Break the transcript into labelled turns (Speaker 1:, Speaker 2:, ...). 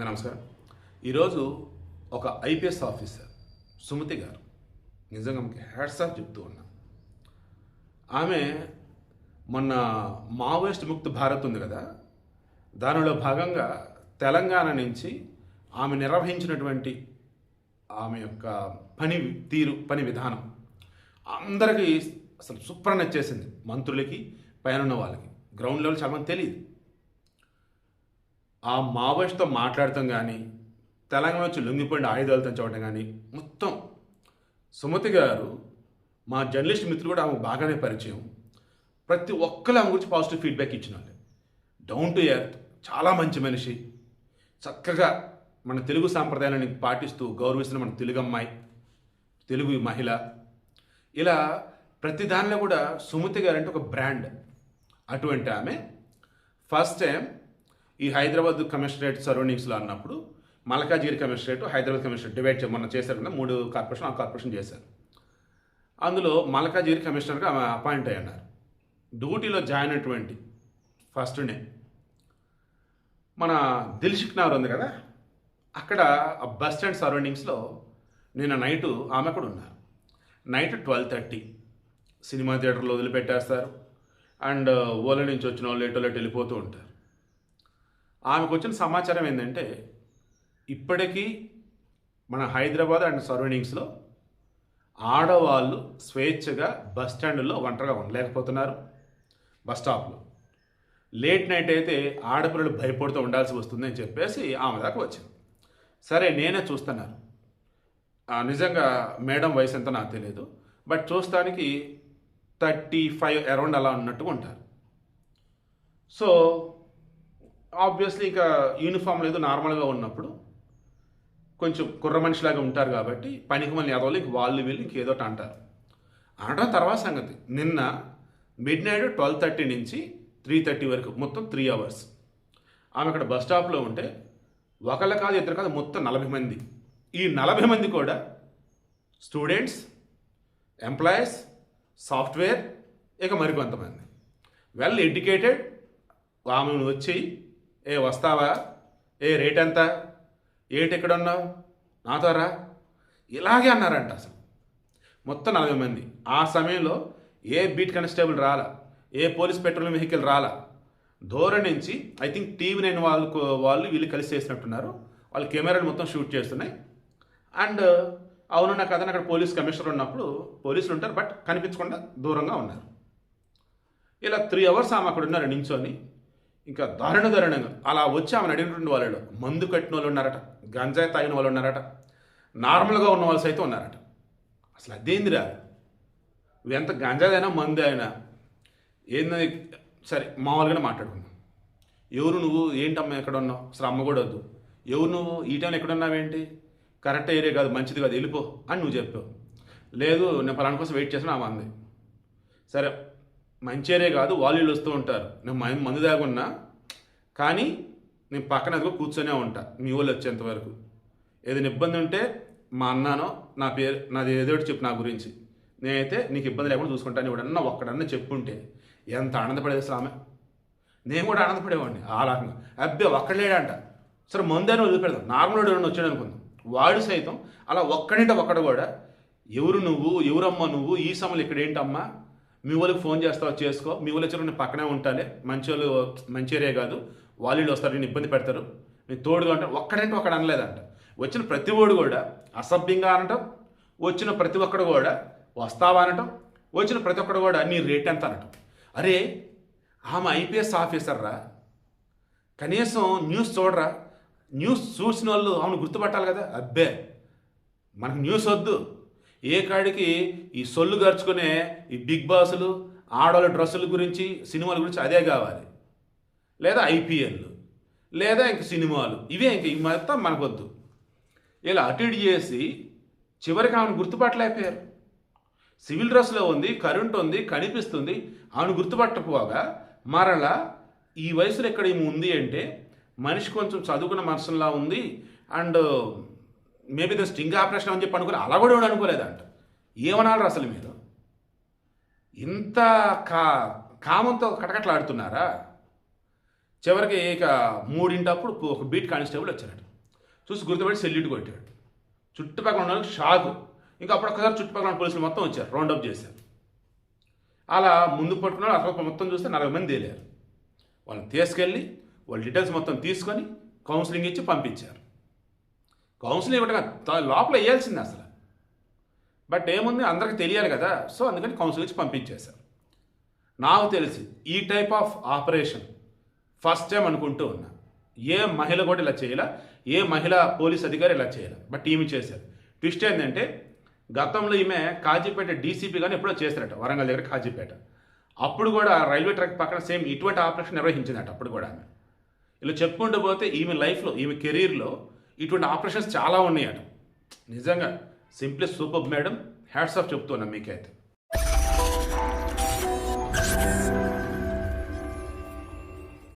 Speaker 1: నమస్కారం. ఈరోజు ఒక ఐపీఎస్ ఆఫీసర్ సుమతి గారు నిజంగా మనకి హ్యాట్స్ ఆఫ్ చెప్తూ ఉన్నా. ఆమె మొన్న మావోయిస్ట్ ముక్త భారత్ ఉంది కదా, దానిలో భాగంగా తెలంగాణ నుంచి ఆమె నిర్వహించినటువంటి ఆమె యొక్క పని విధానం అందరికీ అసలు సూపర్ నచ్చేసింది. మంత్రులకి, పైన ఉన్న వాళ్ళకి, గ్రౌండ్ లెవెల్ చాలామంది తెలియదు. ఆ మావోయిస్ట్తో మాట్లాడటం కానీ, తెలంగాణ వచ్చి లొంగిపోయిన ఆయుధాలతో చూడటం కానీ, మొత్తం సుమతి గారు మా జర్నలిస్ట్ మిత్రులు కూడా ఆమె బాగానే పరిచయం. ప్రతి ఒక్కరు ఆమె గురించి పాజిటివ్ ఫీడ్బ్యాక్ ఇచ్చిన వాళ్ళు. డౌన్ టు ఎర్త్, చాలా మంచి మనిషి, చక్కగా మన తెలుగు సాంప్రదాయాలను పాటిస్తూ గౌరవిస్తున్న మన తెలుగు అమ్మాయి, తెలుగు మహిళ. ఇలా ప్రతి దానిలో కూడా సుమతి గారు అంటే ఒక బ్రాండ్. అటువంటి ఆమె ఫస్ట్ టైం ఈ హైదరాబాద్ కమిషనరేట్ సరౌండింగ్స్లో అన్నప్పుడు Malkajgiri commissionerate, Hyderabad commissionerate divide మొన్న చేశారు కదా, 3 కార్పొరేషన్, ఆ కార్పొరేషన్ చేశారు. అందులో మల్కాజిగిరి కమిషనర్గా ఆమె అపాయింట్ అయి ఉన్నారు. డ్యూటీలో జాయిన్ అయినటువంటి ఫస్ట్ డే మన దిల్సుఖ్ నగర్ ఉంది కదా, అక్కడ ఆ బస్ స్టాండ్ సరౌండింగ్స్లో నిన్న నైటు ఆమె కూడా ఉన్నారు. నైట్ 12:30 సినిమా థియేటర్లో వదిలిపెట్టేస్తారు. అండ్ ఓల నుంచి వచ్చిన వాళ్ళు లేటో వెళ్ళిపోతూ ఉంటారు. ఆమెకు వచ్చిన సమాచారం ఏంటంటే, ఇప్పటికీ మన హైదరాబాద్ అండ్ సరౌండింగ్స్లో ఆడవాళ్ళు స్వేచ్ఛగా బస్ స్టాండ్లో ఒంటరిగా ఉండలేకపోతున్నారు. బస్ స్టాప్లో లేట్ నైట్ అయితే ఆడపిల్లలు భయపడుతూ ఉండాల్సి వస్తుందని చెప్పేసి ఆమె దాకా వచ్చింది. సరే, నేనే చూస్తున్నాను. నిజంగా మేడం వయసు ఎంతో నాకు తెలియదు, బట్ చూస్తానికి 35 అరౌండ్ అలా ఉన్నట్టుగా ఉంటారు. సో ఆబ్వియస్లీ ఇక యూనిఫామ్ లేదు, నార్మల్గా ఉన్నప్పుడు కొంచెం కుర్ర మనిషిలాగా ఉంటారు కాబట్టి పనికి మళ్ళీ ఎదవాలి, ఇంక వాళ్ళు వీళ్ళు ఇంకేదోటి అంటారు. అనడం తర్వాత సంగతి. నిన్న మిడ్ నైట్ 12:30 నుంచి 3:30 వరకు మొత్తం 3 అవర్స్ ఆమె అక్కడ బస్ స్టాప్లో ఉంటే ఒకళ్ళు కాదు, ఇద్దరు కాదు, మొత్తం 40 మంది. ఈ 40 మంది కూడా స్టూడెంట్స్, ఎంప్లాయీస్, సాఫ్ట్వేర్, ఇక మరికొంతమంది వెల్ ఎడ్యుకేటెడ్. ఆమె వచ్చి, ఏ వస్తావా, ఏ రేట్ ఎంత, ఏంటి ఎక్కడ ఉన్నావు, నాతో రా, ఇలాగే అన్నారంట. అసలు మొత్తం 40 మంది. ఆ సమయంలో ఏ బీట్ కానిస్టేబుల్ రాలా, ఏ పోలీస్ పెట్రోలింగ్ వెహికల్ రాలా. దూరం నుంచి ఐ థింక్ TV9 వాళ్ళు వీళ్ళు కలిసి చేసినట్టున్నారు. వాళ్ళు కెమెరాలు మొత్తం షూట్ చేస్తున్నాయి. అండ్ అవును, నాకు అతను అక్కడ పోలీస్ కమిషనర్ ఉన్నప్పుడు పోలీసులు ఉంటారు, బట్ కనిపించకుండా దూరంగా ఉన్నారు. ఇలా 3 అవర్స్ ఆమె అక్కడ ఉన్నారు నించొని. ఇంకా దారుణంగా అలా వచ్చి ఆమెను అడిగినటువంటి వాళ్ళు మందు కట్టిన వాళ్ళు ఉన్నారట, గంజాయి తాగిన వాళ్ళు ఉన్నారట, నార్మల్గా ఉన్న వాళ్ళు సైతం ఉన్నారట. అసలు అదేందిరా, ఎంత గంజాయినా మందు అయినా ఏంది, సరే మామూలుగానే మాట్లాడుకున్నాం. ఎవరు నువ్వు, ఏంటమ్మా ఎక్కడ ఉన్నావు, అసలు అమ్మ కూడా వద్దు, ఎవరు నువ్వు, ఈ టైంలో ఎక్కడ ఉన్నావేంటి, కరెక్ట్ ఏరియా కాదు, మంచిది కాదు, వెళ్ళిపో అని నువ్వు చెప్పావు. లేదు, నేను పలానా కోసం వెయిట్ చేసిన ఆమె అంది. సరే, మంచి ఏరియా కాదు, వాళ్ళు వస్తూ ఉంటారు, నేను మందు దాగున్నా కానీ నేను పక్కన అదిగో కూర్చొనే ఉంటా మీ వాళ్ళు వచ్చేంత వరకు. ఏదైనా ఇబ్బంది ఉంటే మా అన్నానో నా పేరు నాది ఏదోటి చెప్పు నా గురించి, నేనైతే నీకు ఇబ్బంది లేకుండా చూసుకుంటాను ఎవడన్నా ఒక్కడన్నా చెప్పుంటే ఎంత ఆనందపడేది అసలు ఆమె. నేను కూడా ఆనందపడేవాడిని ఆ రకంగా. అబ్బే ఒక్కడలేడంట, సరే మందని వదిలిపెడదాం, నార్మల్ ఎవరైనా వచ్చాడు అనుకుందాం, వాడు సైతం అలా ఒక్కడింటే ఒక్కడు కూడా ఎవరు నువ్వు, ఎవరమ్మా నువ్వు, ఈ సమయంలో ఇక్కడ ఏంటమ్మా, మీ వాళ్ళకి ఫోన్ చేస్తావు చేసుకో, మీ వాళ్ళు వచ్చారు నేను పక్కనే ఉంటాలే, మంచి వాళ్ళు మంచి ఏరియా కాదు, వాళ్ళు వస్తారు నేను ఇబ్బంది పెడతారు, నేను తోడుగా అంటే ఒక్కడంటే ఒక్కడు అనలేదంట. వచ్చిన ప్రతి ఓడు కూడా అసభ్యంగా అనటం, వచ్చిన ప్రతి ఒక్కడు కూడా వస్తావా అనటం, వచ్చిన ప్రతి ఒక్కడు కూడా నీ రేట్ ఎంత అనటం. అరే, ఆమె ఐపీఎస్ ఆఫీసర్ రా, కనీసం న్యూస్ చూడరా, న్యూస్ చూసిన వాళ్ళు ఆమెను గుర్తుపట్టాలి కదా. అబ్బే, మనకు న్యూస్ వద్దు, ఏ కాడికి ఈ సొల్లు గరుచుకునే ఈ బిగ్ బాసులు, ఆడవాళ్ళ డ్రెస్సుల గురించి, సినిమాల గురించి అదే కావాలి, లేదా ఐపీఎల్, లేదా ఇంక సినిమాలు, ఇవే ఇంక ఈ మొత్తం మనకొద్దు. ఇలా అటు ఇటు చేసి చివరికి ఆమెను గుర్తుపట్టలేకపోయారు. సివిల్ డ్రెస్లో ఉంది, కరెంట్ ఉంది, కనిపిస్తుంది, ఆమెను గుర్తుపట్టకపోగా మరలా ఈ వయసులో ఎక్కడ ఏమి ఉంది అంటే మనిషి కొంచెం చదువుకున్న మనసులా ఉంది, and maybe the sting operation అని చెప్పి అనుకోలే, అలా కూడా అనుకోలేదంట. ఏమనాలి అసలు మీరు, ఇంత కామంతో కటకట్లాడుతున్నారా? చివరికి ఇక 3 ఒక బీట్ కానిస్టేబుల్ వచ్చారట. చూసి గుర్తుపెట్టి సెల్యూట్ కొట్టాడు. చుట్టుపక్కల ఉన్న వాళ్ళకి షాకు. ఇంకా అప్పుడు ఒక్కసారి చుట్టుపక్కల ఉన్న పోలీసులు మొత్తం వచ్చారు, రౌండప్ చేశారు. అలా ముందు పట్టుకున్నారు. అక్కడ మొత్తం చూస్తే 40 మంది తేలారు. వాళ్ళని తీసుకెళ్ళి వాళ్ళ డీటెయిల్స్ మొత్తం తీసుకొని కౌన్సిలింగ్ ఇచ్చి పంపించారు. కౌన్సిలింగ్ ఇవ్వడం లోపల వేయాల్సిందే అసలు. బట్ ఏముంది, అందరికి తెలియాలి కదా, సో అందుకని కౌన్సిలింగ్ ఇచ్చి పంపించేశారు. నాకు తెలిసి ఈ type of operation first time అనుకుంటూ ఉన్నా. ఏ మహిళ కూడా ఇలా చేయాల, ఏ మహిళా పోలీస్ అధికారి ఇలా చేయాలి, బట్ ఈమె చేశారు. ట్విస్ట్ ఏంటంటే గతంలో ఈమె కాజీపేట డీసీపీ కానీ ఎప్పుడో చేశారట, వరంగల్ దగ్గర కాజీపేట. అప్పుడు కూడా రైల్వే ట్రాక్ పక్కన సేమ్ ఇటువంటి ఆపరేషన్ నిర్వహించిందట. అప్పుడు కూడా ఆమె ఇలా చెప్పుకుంటూ పోతే ఈమె లైఫ్లో, ఈమె కెరీర్లో ఇటువంటి ఆపరేషన్స్ చాలా ఉన్నాయట. నిజంగా simply super madam, hats off చెప్తున్నాను మీకైతే.